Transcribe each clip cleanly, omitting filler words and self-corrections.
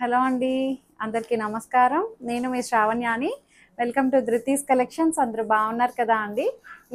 Hello అండి, అందరికీ నమస్కారం. నేను మీ శ్రావణ్యాని. Welcome to Dhruti's collections. అందరూ బాగున్నారు కదా అండి?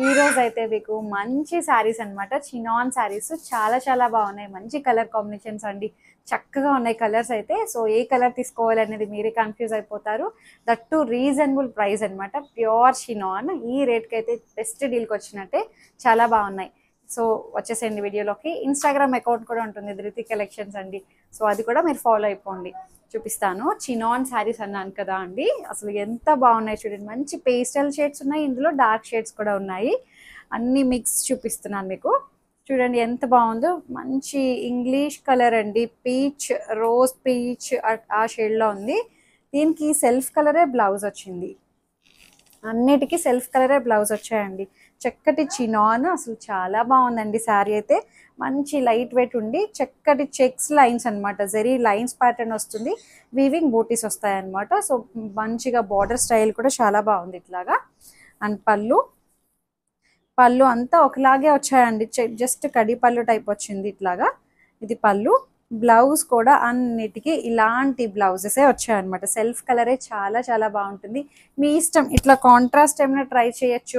ఈరోజు అయితే మీకు మంచి శారీస్ అనమాట, చినాన్ శారీస్ చాలా చాలా బాగున్నాయి. మంచి కలర్ కాంబినేషన్స్ అండి, చక్కగా ఉన్నాయి కలర్స్ అయితే. సో ఏ కలర్ తీసుకోవాలనేది మీరే కన్ఫ్యూజ్ అయిపోతారు. దట్ టు రీజనబుల్ ప్రైస్ అనమాట, ప్యూర్ చినాన్. ఈ రేట్కి అయితే బెస్ట్ డీల్కి వచ్చినట్టే, చాలా బాగున్నాయి. సో వచ్చేసేయండి వీడియోలోకి. ఇన్స్టాగ్రామ్ అకౌంట్ కూడా ఉంటుంది, ధృతి కలెక్షన్స్ అండి. సో అది కూడా మీరు ఫాలో అయిపోండి. చూపిస్తాను. చినాన్ శారీస్ అన్నాను కదా అండి, అసలు ఎంత బాగున్నాయి చూడండి. మంచి పేస్టల్ షేడ్స్ ఉన్నాయి, ఇందులో డార్క్ షేడ్స్ కూడా ఉన్నాయి. అన్ని మిక్స్ చూపిస్తున్నాను మీకు. చూడండి ఎంత బాగుందో. మంచి ఇంగ్లీష్ కలర్ అండి, పీచ్, రోజ్ పీచ్ ఆ షేడ్లో ఉంది. దీనికి సెల్ఫ్ కలరే బ్లౌజ్ వచ్చింది. అన్నిటికీ సెల్ఫ్ కలరే బ్లౌజ్ వచ్చాయండి. చక్కటి చినాన్, అసలు చాలా బాగుందండి శారీ అయితే. మంచి లైట్ వెయిట్ ఉండి చక్కటి చెక్స్ లైన్స్ అనమాట, జరీ లైన్స్ ప్యాటర్న్ వస్తుంది, వీవింగ్ బూటీస్ వస్తాయన్నమాట. సో మంచిగా బార్డర్ స్టైల్ కూడా చాలా బాగుంది ఇట్లాగా. అండ్ పళ్ళు అంతా ఒకలాగే వచ్చాయండి, జస్ట్ కడి పళ్ళు టైప్ వచ్చింది ఇట్లాగా. ఇది పళ్ళు. బ్లౌజ్ కూడా అన్నిటికీ ఇలాంటి బ్లౌజెసే వచ్చాయన్నమాట. సెల్ఫ్ కలరే చాలా చాలా బాగుంటుంది. మీ ఇష్టం, ఇట్లా కాంట్రాస్ట్ ఏమైనా ట్రై చేయొచ్చు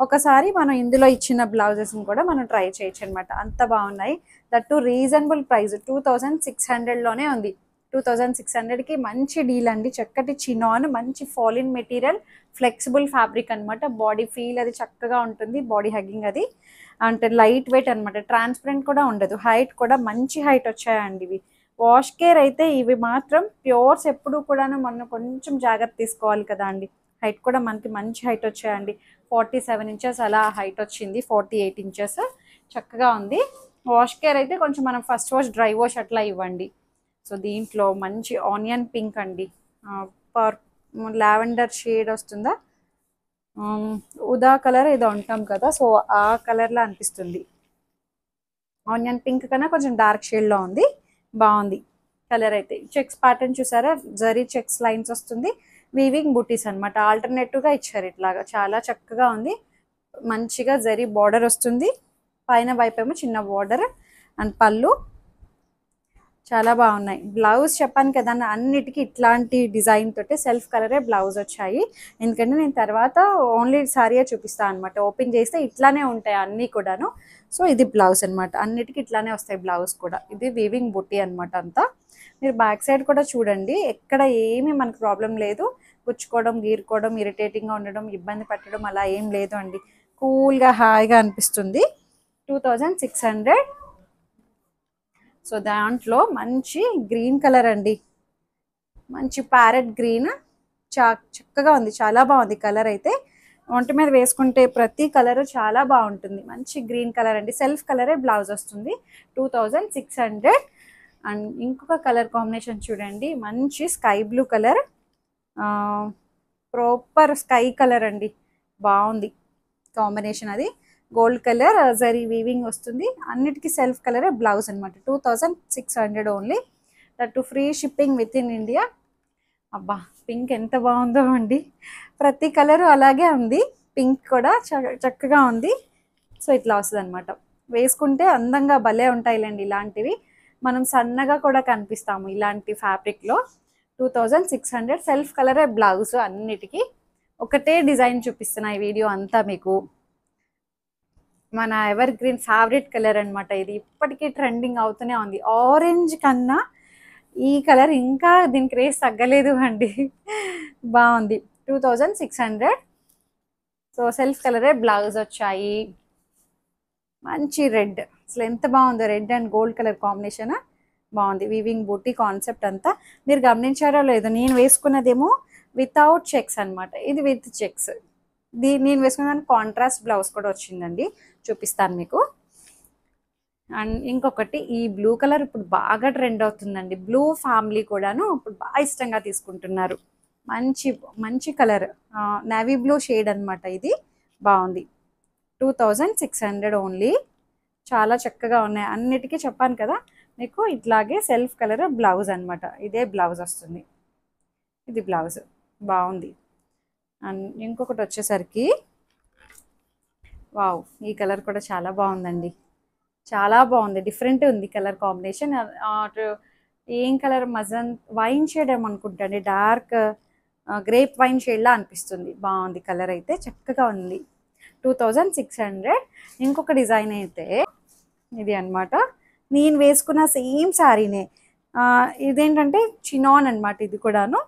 ఒకసారి మనం ఇందులో ఇచ్చిన బ్లౌజెస్ని కూడా మనం ట్రై చేయొచ్చు అనమాట. అంత బాగున్నాయి. దట్టు రీజనబుల్ ప్రైస్ 2600లోనే ఉంది. 2600కి మంచి డీల్ అండి. చక్కటి చినాన్, మంచి ఫాలిన్ మెటీరియల్, ఫ్లెక్సిబుల్ ఫ్యాబ్రిక్ అనమాట. బాడీ ఫీల్ అది చక్కగా ఉంటుంది, బాడీ హగ్గింగ్ అది. అంటే లైట్ వెయిట్ అనమాట, ట్రాన్స్పరెంట్ కూడా ఉండదు. హైట్ కూడా మంచి హైట్ వచ్చాయండి ఇవి. వాష్ కేర్ అయితే ఇవి మాత్రం ప్యూర్స్ ఎప్పుడు కూడాను మనం కొంచెం జాగ్రత్త తీసుకోవాలి కదా అండి. హైట్ కూడా మనకి మంచి హైట్ వచ్చాయండి. 47 ఇంచెస్ అలా హైట్ వచ్చింది, 48 ఇంచెస్. చక్కగా ఉంది. వాష్ కేర్ అయితే కొంచెం మనం ఫస్ట్ వాష్, డ్రై వాష్ అట్లా ఇవ్వండి. సో దీంట్లో మంచి ఆనియన్ పింక్ అండి, పర్ లావెండర్ షేడ్ వస్తుందా, ఉదా కలర్ ఏదో అంటాం కదా, సో ఆ కలర్లా అనిపిస్తుంది. ఆనియన్ పింక్ కన్నా కొంచెం డార్క్ షేడ్లో ఉంది, బాగుంది కలర్ అయితే. చెక్స్ ప్యాటర్న్ చూసారా, జరీ చెక్స్ లైన్స్ వస్తుంది, వీవింగ్ బూటీస్ అనమాట. ఆల్టర్నేటివ్గా ఇచ్చారు ఇట్లాగా, చాలా చక్కగా ఉంది. మంచిగా జరీ బార్డర్ వస్తుంది, పైన వైపేమో చిన్న బార్డర్. అండ్ పళ్ళు చాలా బాగున్నాయి. బ్లౌజ్ చెప్పాను కదా, అన్నిటికీ ఇట్లాంటి డిజైన్ తోటి సెల్ఫ్ కలరే బ్లౌజ్ వచ్చాయి. ఎందుకంటే నేను తర్వాత ఓన్లీ సారీయే చూపిస్తాను అనమాట. ఓపెన్ చేస్తే ఇట్లానే ఉంటాయి అన్నీ కూడాను. సో ఇది బ్లౌజ్ అనమాట, అన్నిటికీ ఇట్లానే వస్తాయి బ్లౌజ్ కూడా. ఇది వీవింగ్ బుట్టి అనమాట అంతా. మీరు బ్యాక్ సైడ్ కూడా చూడండి, ఎక్కడ ఏమీ మనకు ప్రాబ్లం లేదు. గుచ్చుకోవడం, గీరుకోవడం, ఇరిటేటింగ్గా ఉండడం, ఇబ్బంది పెట్టడం అలా ఏం లేదు అండి. కూల్గా హాయిగా అనిపిస్తుంది. 2600. సో దాంట్లో మంచి గ్రీన్ కలర్ అండి, మంచి ప్యారెట్ గ్రీన్, చక్కగా ఉంది, చాలా బాగుంది కలర్ అయితే. ఒంటి మీద వేసుకుంటే ప్రతి కలర్ చాలా బాగుంటుంది. మంచి గ్రీన్ కలర్ అండి, సెల్ఫ్ కలరే బ్లౌజ్ వస్తుంది. 2600. అండ్ ఇంకొక కలర్ కాంబినేషన్ చూడండి, మంచి sky blue colour, proper sky colour అండి, బాగుంది కాంబినేషన్. అది గోల్డ్ కలర్, జరీ వీవింగ్ వస్తుంది. అన్నిటికీ సెల్ఫ్ కలరే బ్లౌజ్ అనమాట. 2600 only, that free shipping with in India. అబ్బా పింక్ ఎంత బాగుందో అండి, ప్రతి కలరు అలాగే ఉంది. పింక్ కూడా చక్కగా ఉంది. సో ఇట్లా వస్తుంది అనమాట. వేసుకుంటే అందంగా భలే ఉంటాయిలేండి ఇలాంటివి. మనం సన్నగా కూడా కనిపిస్తాము ఇలాంటి ఫ్యాబ్రిక్లో. 2600, సెల్ఫ్ కలరే బ్లౌజ్. అన్నిటికీ ఒకటే డిజైన్ చూపిస్తున్నా ఈ వీడియో అంతా మీకు. మన ఎవర్ గ్రీన్ ఫేవరెట్ కలర్ అనమాట ఇది, ఇప్పటికీ ట్రెండింగ్ అవుతూనే ఉంది. ఆరెంజ్ కన్నా ఈ కలర్ ఇంకా దీనికి రేస్ తగ్గలేదు అండి, బాగుంది. 2600. సో సెల్ఫ్ కలరే బ్లౌజ్ వచ్చాయి. మంచి రెడ్, అసలు ఎంత బాగుందో, red and gold colour combination బాగుంది. వీవింగ్ బూటీ కాన్సెప్ట్ అంతా మీరు గమనించారో లేదో, నేను వేసుకున్నదేమో వితౌట్ చెక్స్ అనమాట, ఇది విత్ చెక్స్. నేను వేసుకున్న దానికి కాంట్రాస్ట్ బ్లౌజ్ కూడా వచ్చిందండి, చూపిస్తాను మీకు. అండ్ ఇంకొకటి, ఈ బ్లూ కలర్ ఇప్పుడు బాగా ట్రెండ్ అవుతుందండి. బ్లూ ఫ్యామిలీ కూడాను ఇప్పుడు బాగా ఇష్టంగా తీసుకుంటున్నారు. మంచి మంచి కలర్, నేవీ బ్లూ షేడ్ అనమాట ఇది, బాగుంది. 2600 ఓన్లీ. చాలా చక్కగా ఉన్నాయి. అన్నిటికీ చెప్పాను కదా మీకు, ఇట్లాగే సెల్ఫ్ కలర్ బ్లౌజ్ అనమాట. ఇదే బ్లౌజ్ వస్తుంది, ఇది బ్లౌజ్, బాగుంది. అండ్ ఇంకొకటి వచ్చేసరికి, వావ్ ఈ కలర్ కూడా చాలా బాగుందండి, చాలా బాగుంది, డిఫరెంట్ ఉంది కలర్ కాంబినేషన్. ఏం కలర్ మజన్ వైన్ షేడ్ ఏమనుకుంటండి, డార్క్ గ్రేప్ వైన్ షేడ్లా అనిపిస్తుంది. బాగుంది కలర్ అయితే, చక్కగా ఉంది. 2600. ఇంకొక డిజైన్ అయితే ఇది అన్నమాట. నేను వేసుకున్న సేమ్ శారీనే. ఇదేంటంటే చినాన్ అనమాట. ఇది కూడాను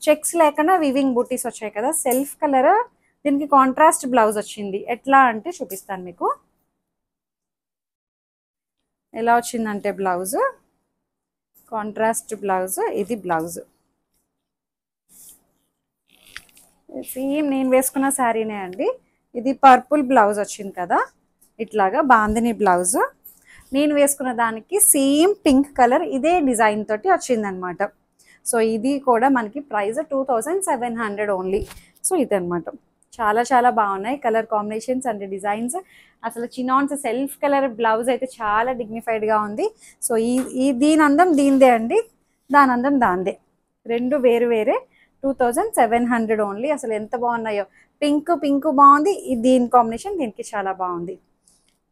చెక్స్ లేకుండా వివింగ్ బూటీస్ వచ్చాయి కదా, సెల్ఫ్ కలర్. దీనికి కాంట్రాస్ట్ బ్లౌజ్ వచ్చింది. ఎట్లా అంటే చూపిస్తాను మీకు ఎలా వచ్చిందంటే, బ్లౌజ్ కాంట్రాస్ట్ బ్లౌజ్. ఇది బ్లౌజ్ సేమ్ నేను వేసుకున్న శారీనే అండి. ఇది పర్పుల్ బ్లౌజ్ వచ్చింది కదా, ఇట్లాగా బాందిని బ్లౌజ్. నేను వేసుకున్న దానికి సేమ్ పింక్ కలర్ ఇదే డిజైన్ తోటి వచ్చిందనమాట. సో ఇది కూడా మనకి ప్రైస్ 2700 ఓన్లీ. సో ఇదనమాట, చాలా చాలా బాగున్నాయి కలర్ కాంబినేషన్స్ అండ్ డిజైన్స్. అసలు చినాన్స్ సెల్ఫ్ కలర్ బ్లౌజ్ అయితే చాలా డిగ్నిఫైడ్గా ఉంది. సో ఈ దీని అందం దీనిదే అండి, దాని అందం దాందే. రెండు వేరు వేరే. 2700 ఓన్లీ. అసలు ఎంత బాగున్నాయో. పింక్ పింక్ బాగుంది, దీని కాంబినేషన్ దీనికి చాలా బాగుంది.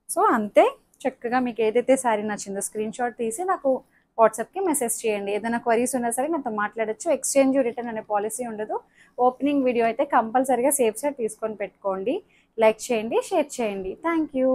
సో అంతే, చక్కగా మీకు ఏదైతే శారీ నచ్చిందో స్క్రీన్ షాట్ తీసి నాకు వాట్సాప్కి మెసేజ్ చేయండి. ఏదైనా క్వరీస్ ఉన్నా సరే నాతో మాట్లాడచ్చు. ఎక్స్చేంజ్ రిటర్న్ అనే పాలసీ ఉండదు. ఓపెనింగ్ వీడియో అయితే కంపల్సరీగా సేఫ్ సైడ్ తీసుకొని పెట్టుకోండి. లైక్ చేయండి, షేర్ చేయండి. Thank you.